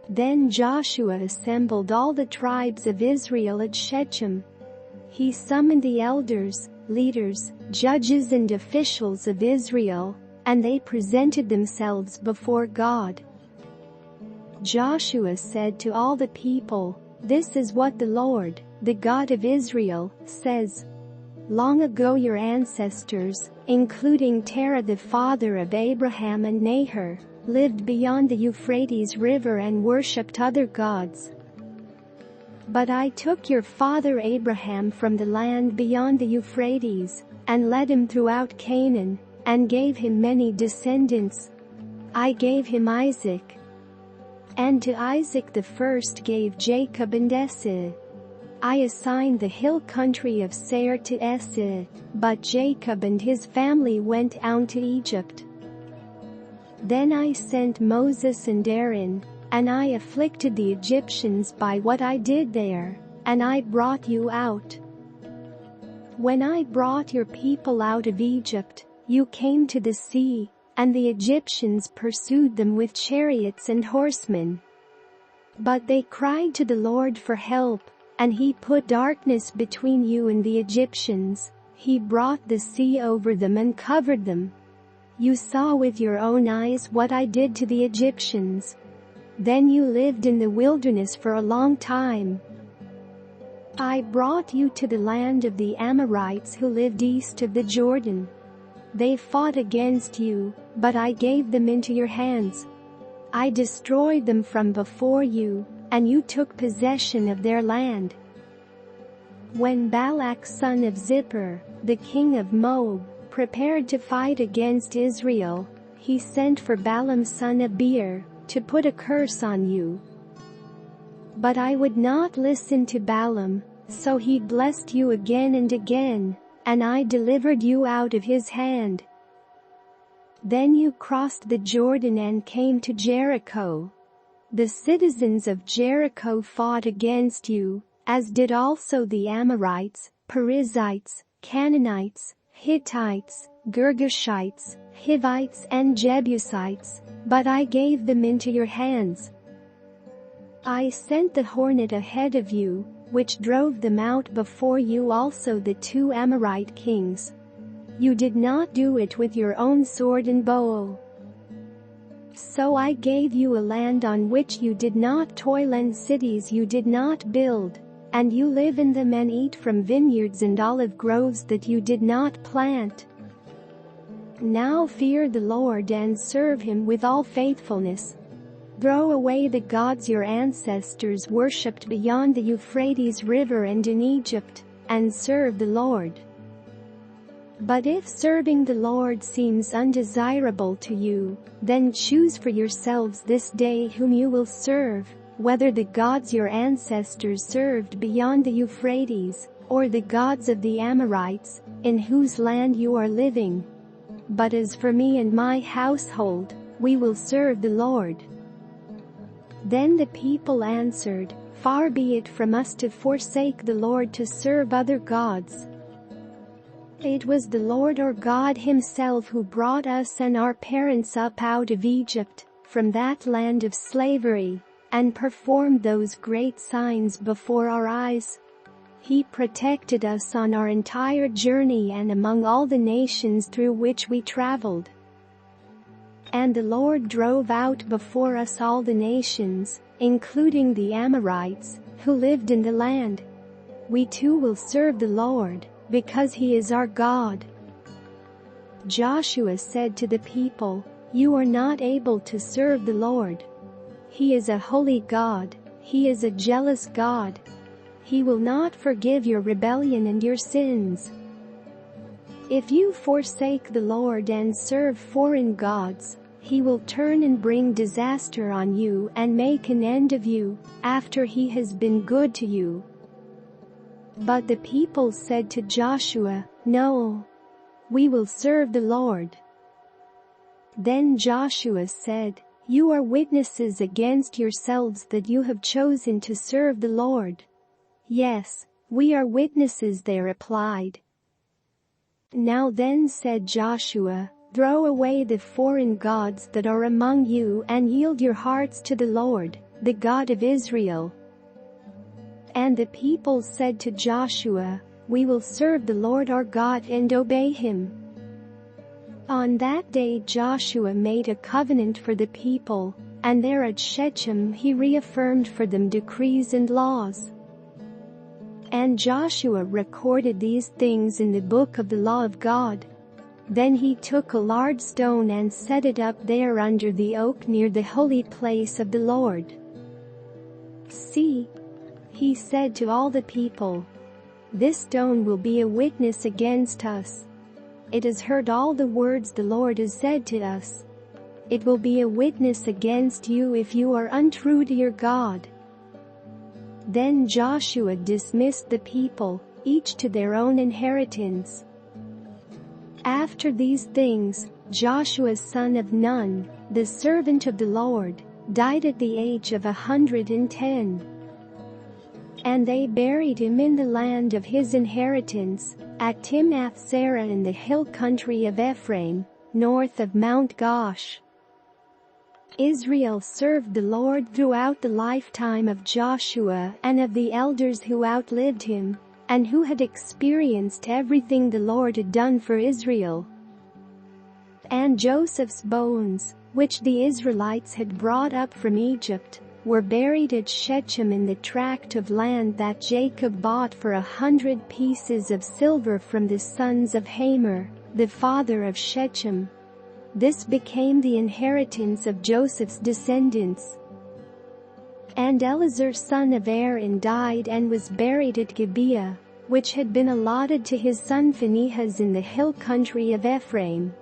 Then Joshua assembled all the tribes of Israel at Shechem. He summoned the elders, leaders, judges and officials of Israel, and they presented themselves before God. Joshua said to all the people, "This is what the Lord, the God of Israel, says. Long ago your ancestors, including Terah the father of Abraham and Nahor, lived beyond the Euphrates River and worshipped other gods. But I took your father Abraham from the land beyond the Euphrates, and led him throughout Canaan, and gave him many descendants. I gave him Isaac. And to Isaac the first gave Jacob and Esau. I assigned the hill country of Seir to Esau, but Jacob and his family went out to Egypt. Then I sent Moses and Aaron, and I afflicted the Egyptians by what I did there, and I brought you out. When I brought your people out of Egypt, you came to the sea, and the Egyptians pursued them with chariots and horsemen. But they cried to the Lord for help, and he put darkness between you and the Egyptians. He brought the sea over them and covered them. You saw with your own eyes what I did to the Egyptians. Then you lived in the wilderness for a long time. I brought you to the land of the Amorites who lived east of the Jordan. They fought against you, but I gave them into your hands. I destroyed them from before you, and you took possession of their land. When Balak son of Zippor, the king of Moab, prepared to fight against Israel, he sent for Balaam son of Beor, to put a curse on you. But I would not listen to Balaam, so he blessed you again and again, and I delivered you out of his hand. Then you crossed the Jordan and came to Jericho. The citizens of Jericho fought against you, as did also the Amorites, Perizzites, Canaanites, Hittites, Girgashites, Hivites and Jebusites, but I gave them into your hands. I sent the hornet ahead of you, which drove them out before you, also the two Amorite kings. You did not do it with your own sword and bow. So I gave you a land on which you did not toil and cities you did not build, and you live in them and eat from vineyards and olive groves that you did not plant. Now fear the Lord and serve him with all faithfulness. Throw away the gods your ancestors worshipped beyond the Euphrates River and in Egypt, and serve the Lord. But if serving the Lord seems undesirable to you, then choose for yourselves this day whom you will serve, whether the gods your ancestors served beyond the Euphrates, or the gods of the Amorites, in whose land you are living. But as for me and my household, we will serve the Lord." Then the people answered, "Far be it from us to forsake the Lord to serve other gods. It was the Lord our God himself who brought us and our parents up out of Egypt, from that land of slavery, and performed those great signs before our eyes. He protected us on our entire journey and among all the nations through which we traveled. And the Lord drove out before us all the nations, including the Amorites, who lived in the land. We too will serve the Lord, because he is our God." Joshua said to the people, "You are not able to serve the Lord. He is a holy God, he is a jealous God. He will not forgive your rebellion and your sins. If you forsake the Lord and serve foreign gods, he will turn and bring disaster on you and make an end of you, after he has been good to you." But the people said to Joshua, "No, we will serve the Lord." Then Joshua said, "You are witnesses against yourselves that you have chosen to serve the Lord." "Yes, we are witnesses," they replied. "Now then," said Joshua, "throw away the foreign gods that are among you and yield your hearts to the Lord, the God of Israel." And the people said to Joshua, "We will serve the Lord our God and obey him." On that day Joshua made a covenant for the people, and there at Shechem he reaffirmed for them decrees and laws. And Joshua recorded these things in the book of the law of God. Then he took a large stone and set it up there under the oak near the holy place of the Lord. "See," he said to all the people, "this stone will be a witness against us. It has heard all the words the Lord has said to us. It will be a witness against you if you are untrue to your God." Then Joshua dismissed the people, each to their own inheritance. After these things, Joshua son of Nun, the servant of the Lord, died at the age of 110. And they buried him in the land of his inheritance, at Timnath Serah in the hill country of Ephraim, north of Mount Gaash. Israel served the Lord throughout the lifetime of Joshua and of the elders who outlived him, and who had experienced everything the Lord had done for Israel. And Joseph's bones, which the Israelites had brought up from Egypt, were buried at Shechem in the tract of land that Jacob bought for 100 pieces of silver from the sons of Hamor, the father of Shechem. This became the inheritance of Joseph's descendants. And Eleazar son of Aaron died and was buried at Gibeah, which had been allotted to his son Phinehas in the hill country of Ephraim.